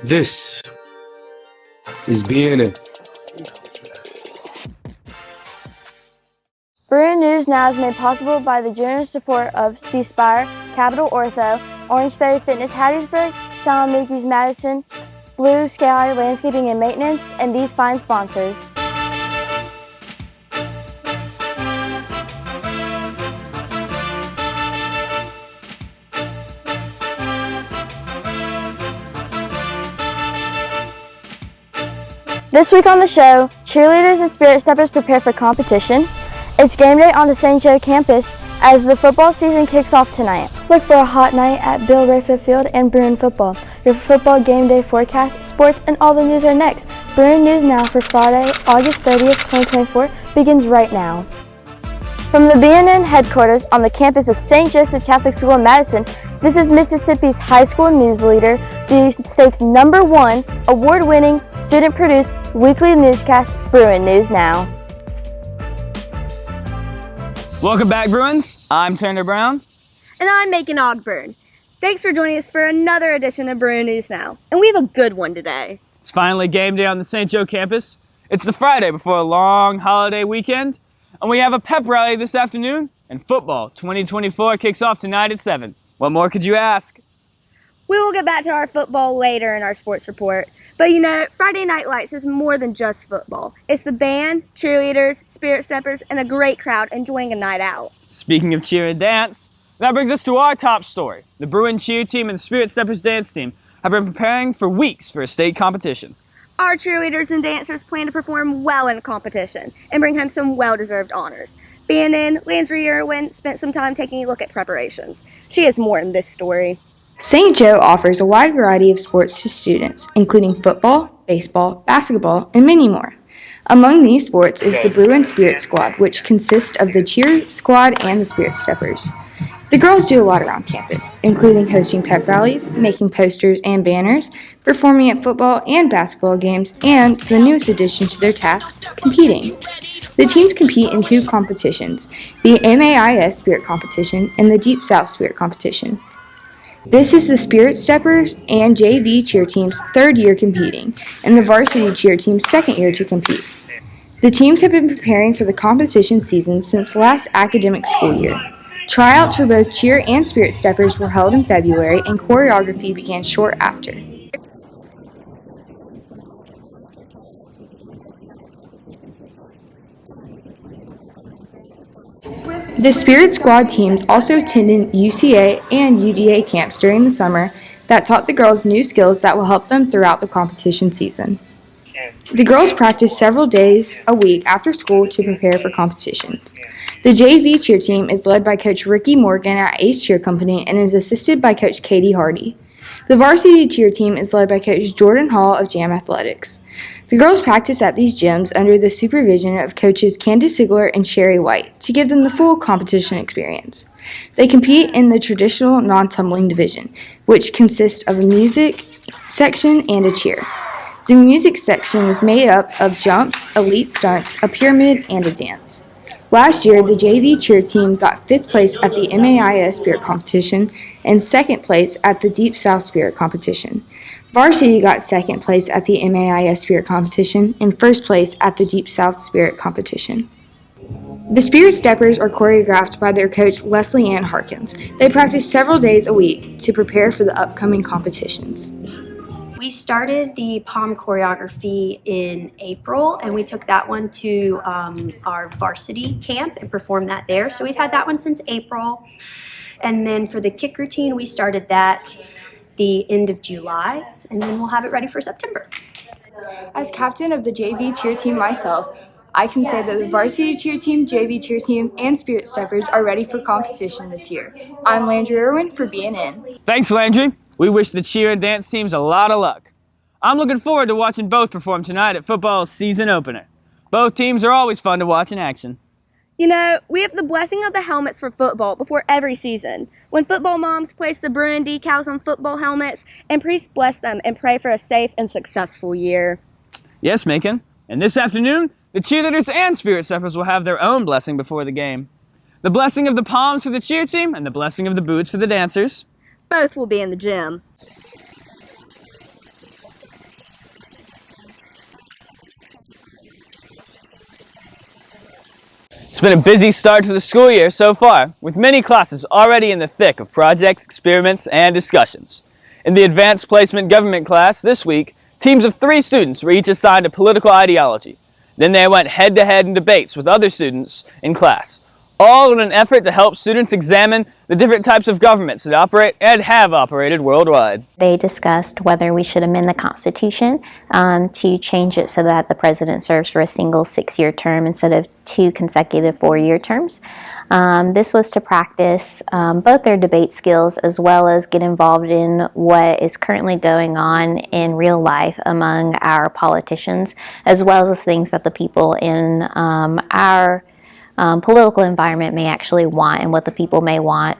This is BNN. Bruin News Now is made possible by the generous support of C-Spire, Capital Ortho, Orange Theory Fitness Hattiesburg, Silent Mickey's Madison, Blue Sky Landscaping and Maintenance, and these fine sponsors. This week on the show, cheerleaders and spirit steppers prepare for competition. It's game day on the St. Joe campus as the football season kicks off tonight. Look for a hot night at Bill Rayfield Field and Bruin football. Your football game day forecast, sports, and all the news are next. Bruin News Now for Friday, August 30th, 2024 begins right now. From the BNN headquarters on the campus of St. Joseph Catholic School in Madison, this is Mississippi's high school news leader, the state's #1 award-winning, student-produced weekly newscast, Bruin News Now. Welcome back, Bruins. I'm Turner Brown. And I'm Macon Ogburn. Thanks for joining us for another edition of Bruin News Now. And we have a good one today. It's finally game day on the St. Joe campus. It's the Friday before a long holiday weekend, and we have a pep rally this afternoon, and football 2024 kicks off tonight at 7. What more could you ask? We will get back to our football later in our sports report. But you know, Friday Night Lights is more than just football. It's the band, cheerleaders, spirit steppers, and a great crowd enjoying a night out. Speaking of cheer and dance, that brings us to our top story. The Bruin cheer team and Spirit Steppers dance team have been preparing for weeks for a state competition. Our cheerleaders and dancers plan to perform well in a competition and bring home some well-deserved honors. BNN Landry Irwin spent some time taking a look at preparations. She has more in this story. St. Joe offers a wide variety of sports to students, including football, baseball, basketball, and many more. Among these sports is the Bruin Spirit Squad, which consists of the cheer squad and the Spirit Steppers. The girls do a lot around campus, including hosting pep rallies, making posters and banners, performing at football and basketball games, and, the newest addition to their task, competing. The teams compete in 2 competitions, the MAIS Spirit Competition and the Deep South Spirit Competition. This is the Spirit Steppers and JV cheer team's 3rd year competing, and the varsity cheer team's 2nd year to compete. The teams have been preparing for the competition season since last academic school year. Tryouts for both cheer and Spirit Steppers were held in February, and choreography began short after. The Spirit Squad teams also attended UCA and UDA camps during the summer that taught the girls new skills that will help them throughout the competition season. The girls practice several days a week after school to prepare for competitions. The JV cheer team is led by Coach Ricky Morgan at Ace Cheer Company and is assisted by Coach Katie Hardy. The varsity cheer team is led by Coach Jordan Hall of Jam Athletics. The girls practice at these gyms under the supervision of coaches Candace Sigler and Sherry White to give them the full competition experience. They compete in the traditional non-tumbling division, which consists of a music section and a cheer. The music section is made up of jumps, elite stunts, a pyramid, and a dance. Last year, the JV cheer team got 5th place at the MAIS Spirit Competition and 2nd place at the Deep South Spirit Competition. Varsity got 2nd place at the MAIS Spirit Competition and 1st place at the Deep South Spirit Competition. The Spirit Steppers are choreographed by their coach Leslie Ann Harkins. They practice several days a week to prepare for the upcoming competitions. We started the POM choreography in April, and we took that one to our varsity camp and performed that there. So we've had that one since April. And then for the kick routine, we started that the end of July, and then we'll have it ready for September. As captain of the JV cheer team myself, I can say that the varsity cheer team, JV cheer team, and Spirit Steppers are ready for competition this year. I'm Landry Irwin for BNN. Thanks, Landry. We wish the cheer and dance teams a lot of luck. I'm looking forward to watching both perform tonight at football's season opener. Both teams are always fun to watch in action. You know, we have the blessing of the helmets for football before every season. When football moms place the Bruin decals on football helmets, and priests bless them and pray for a safe and successful year. Yes, Macon. And this afternoon, the cheerleaders and Spirit Steppers will have their own blessing before the game. The blessing of the palms for the cheer team and the blessing of the boots for the dancers. Both will be in the gym. been a busy start to the school year so far, with many classes already in the thick of projects, experiments, and discussions. In the Advanced Placement Government class this week, teams of 3 students were each assigned a political ideology. Then they went head-to-head in debates with other students in class, all in an effort to help students examine the different types of governments that operate and have operated worldwide. They discussed whether we should amend the Constitution to change it so that the president serves for a single 6-year term instead of 2 consecutive 4-year terms. This was to practice both their debate skills as well as get involved in what is currently going on in real life among our politicians, as well as things that the people in our political environment may actually want and what the people may want.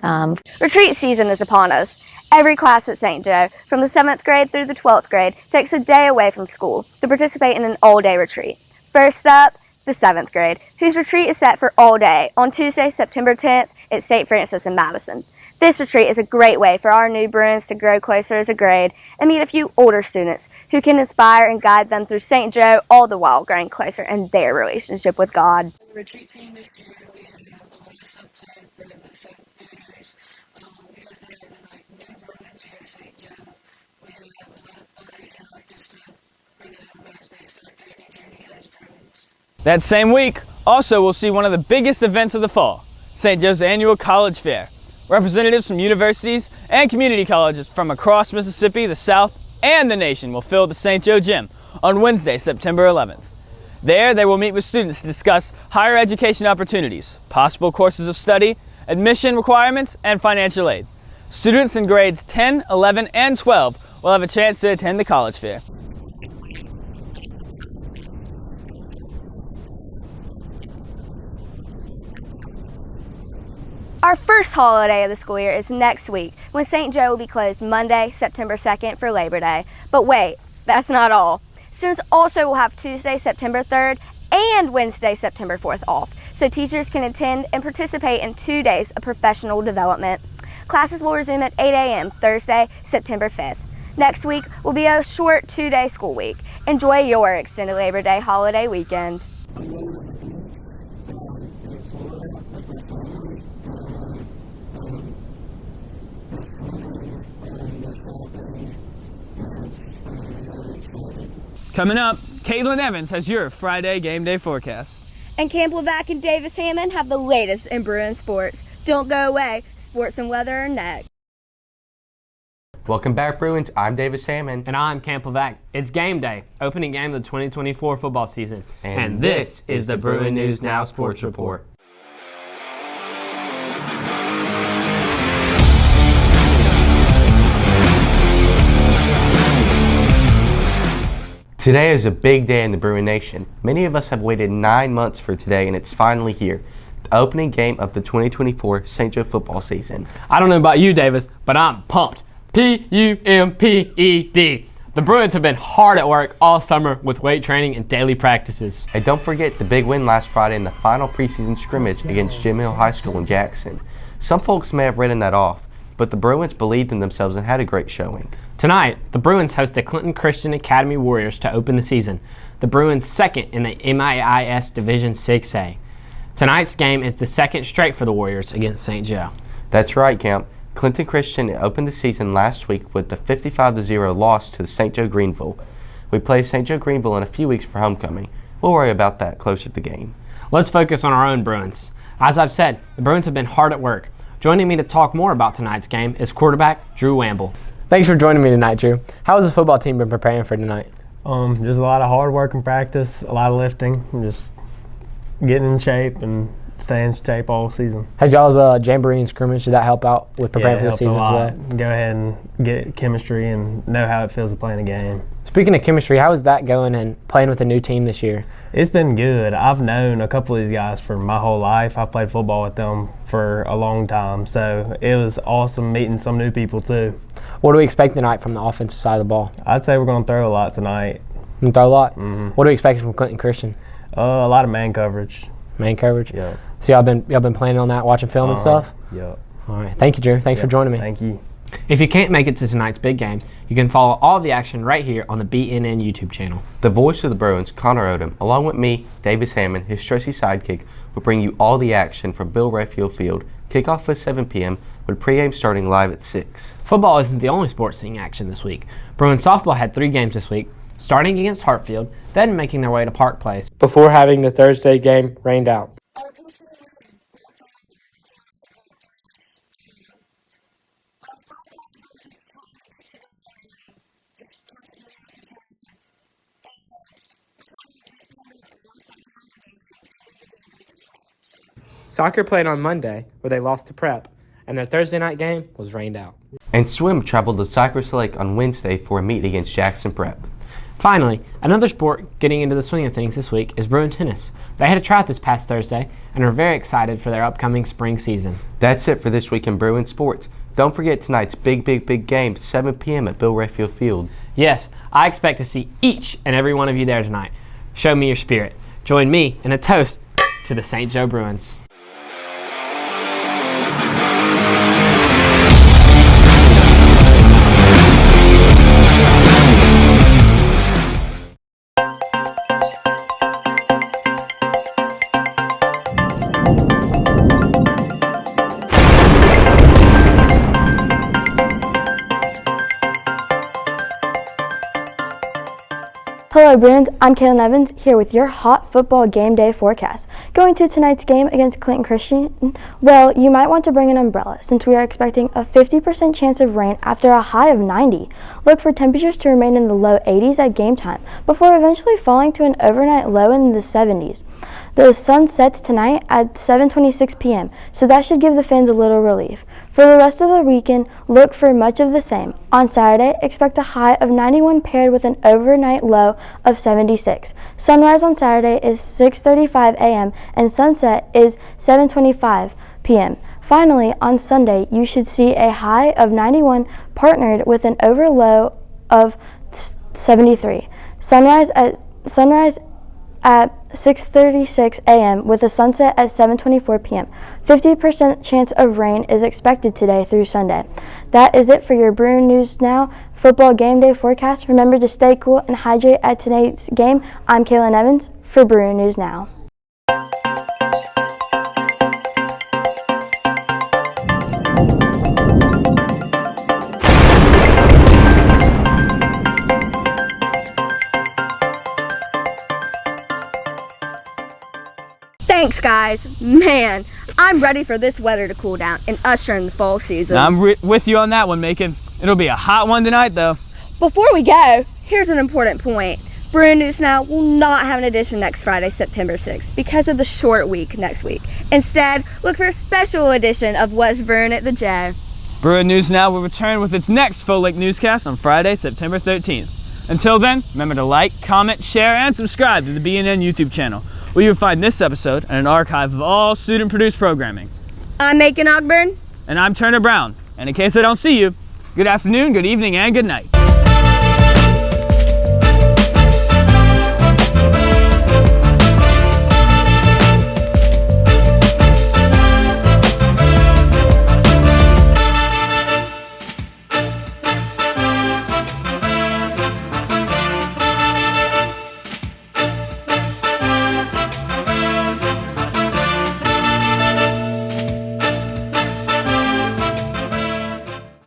Retreat season is upon us. Every class at St. Joe, from the 7th grade through the 12th grade, takes a day away from school to participate in an all-day retreat. First up, the 7th grade, whose retreat is set for all day on Tuesday, September 10th at St. Francis in Madison. This retreat is a great way for our new Bruins to grow closer as a grade and meet a few older students who can inspire and guide them through St. Joe, all the while growing closer in their relationship with God. The retreat team this year, we had a lot of stuff planned for the seventh graders. We decided like new Bruins here at St. Joe. We had a lot of fun and like this stuff for the Wednesday training journey as Bruins. That same week, also we'll see one of the biggest events of the fall, St. Joe's annual College Fair. Representatives from universities and community colleges from across Mississippi, the South, and the nation will fill the St. Joe Gym on Wednesday, September 11th. There, they will meet with students to discuss higher education opportunities, possible courses of study, admission requirements, and financial aid. Students in grades 10, 11, and 12 will have a chance to attend the college fair. Our first holiday of the school year is next week, when St. Joe will be closed Monday, September 2nd for Labor Day. But wait, that's not all. Students also will have Tuesday, September 3rd and Wednesday, September 4th off, so teachers can attend and participate in 2 days of professional development. Classes will resume at 8 a.m. Thursday, September 5th. Next week will be a short 2-day school week. Enjoy your extended Labor Day holiday weekend. Coming up, Caitlin Evans has your Friday game day forecast. And Camp Levac and Davis Hammond have the latest in Bruin sports. Don't go away. Sports and weather are next. Welcome back, Bruins. I'm Davis Hammond. And I'm Camp Levac. It's game day, opening game of the 2024 football season. And this is the Bruin News Now Sports Report. Today is a big day in the Bruin Nation. Many of us have waited 9 months for today, and it's finally here. The opening game of the 2024 St. Joe football season. I don't know about you, Davis, but I'm pumped. P-U-M-P-E-D. The Bruins have been hard at work all summer with weight training and daily practices. And don't forget the big win last Friday in the final preseason scrimmage against Jim Hill High School in Jackson. Some folks may have written that off, but the Bruins believed in themselves and had a great showing. Tonight, the Bruins host the Clinton Christian Academy Warriors to open the season. The Bruins second in the MIIS Division 6A. Tonight's game is the second straight for the Warriors against St. Joe. That's right, Camp. Clinton Christian opened the season last week with the 55-0 loss to St. Joe Greenville. We play St. Joe Greenville in a few weeks for homecoming. We'll worry about that closer to the game. Let's focus on our own Bruins. As I've said, the Bruins have been hard at work. Joining me to talk more about tonight's game is quarterback Drew Wamble. Thanks for joining me tonight, Drew. How has the football team been preparing for tonight? Just a lot of hard work and practice, a lot of lifting, just getting in shape and staying in shape all season. Has y'all's jamboree and scrimmage, did that help out with preparing for the season as well? Go ahead and get chemistry and know how it feels to play in a game. Speaking of chemistry, how is that going and playing with a new team this year? It's been good. I've known a couple of these guys for my whole life. I played football with them for a long time, so it was awesome meeting some new people too. What do we expect tonight from the offensive side of the ball? I'd say we're going to throw a lot tonight. You throw a lot? Mm-hmm. What do we expect from Clinton Christian? A lot of man coverage. Man coverage? Yeah. So y'all been planning on that, watching film and stuff? Yeah. All right. Thank you, Drew. Thanks for joining me. Thank you. If you can't make it to tonight's big game, you can follow all the action right here on the BNN YouTube channel. The voice of the Bruins, Connor Odom, along with me, Davis Hammond, his trusty sidekick, will bring you all the action from Bill Rayfield Field. Kickoff at 7 p.m. with pregame starting live at 6. Football isn't the only sports seeing action this week. Bruin softball had 3 games this week, starting against Hartfield, then making their way to Park Place, before having the Thursday game rained out. Soccer played on Monday, where they lost to Prep, and their Thursday night game was rained out. And swim traveled to Cypress Lake on Wednesday for a meet against Jackson Prep. Finally, another sport getting into the swing of things this week is Bruin tennis. They had a tryout this past Thursday and are very excited for their upcoming spring season. That's it for this week in Bruin sports. Don't forget tonight's big game, 7 p.m. at Bill Rayfield Field. Yes, I expect to see each and every one of you there tonight. Show me your spirit. Join me in a toast to the St. Joe Bruins. Hello Bruins, I'm Kaylin Evans here with your hot football game day forecast. Going to tonight's game against Clinton Christian, well, you might want to bring an umbrella since we are expecting a 50% chance of rain after a high of 90. Look for temperatures to remain in the low 80s at game time before eventually falling to an overnight low in the 70s. The sun sets tonight at 7:26 p.m., so that should give the fans a little relief. For the rest of the weekend, look for much of the same. On Saturday, expect a high of 91 paired with an overnight low of 76. Sunrise on Saturday is 6:35 a.m. and sunset is 7:25 p.m. Finally, on Sunday, you should see a high of 91 partnered with an over low of 73. Sunrise at 6:36 a.m. with a sunset at 7:24 p.m. 50% chance of rain is expected today through Sunday. That is it for your Bruin News Now football game day forecast. Remember to stay cool and hydrate at tonight's game. I'm Kaylin Evans for Bruin News Now. Thanks, guys. Man, I'm ready for this weather to cool down and usher in the fall season. I'm with you on that one, Macon. It'll be a hot one tonight, though. Before we go, here's an important point. Bruin News Now will not have an edition next Friday, September 6th, because of the short week next week. Instead, look for a special edition of What's Bruin at the Joe. Bruin News Now will return with its next full-length newscast on Friday, September 13th. Until then, remember to like, comment, share, and subscribe to the BNN YouTube channel, where you'll find this episode and an archive of all student-produced programming. I'm Macon Ogburn. And I'm Turner Brown. And in case I don't see you, good afternoon, good evening, and good night.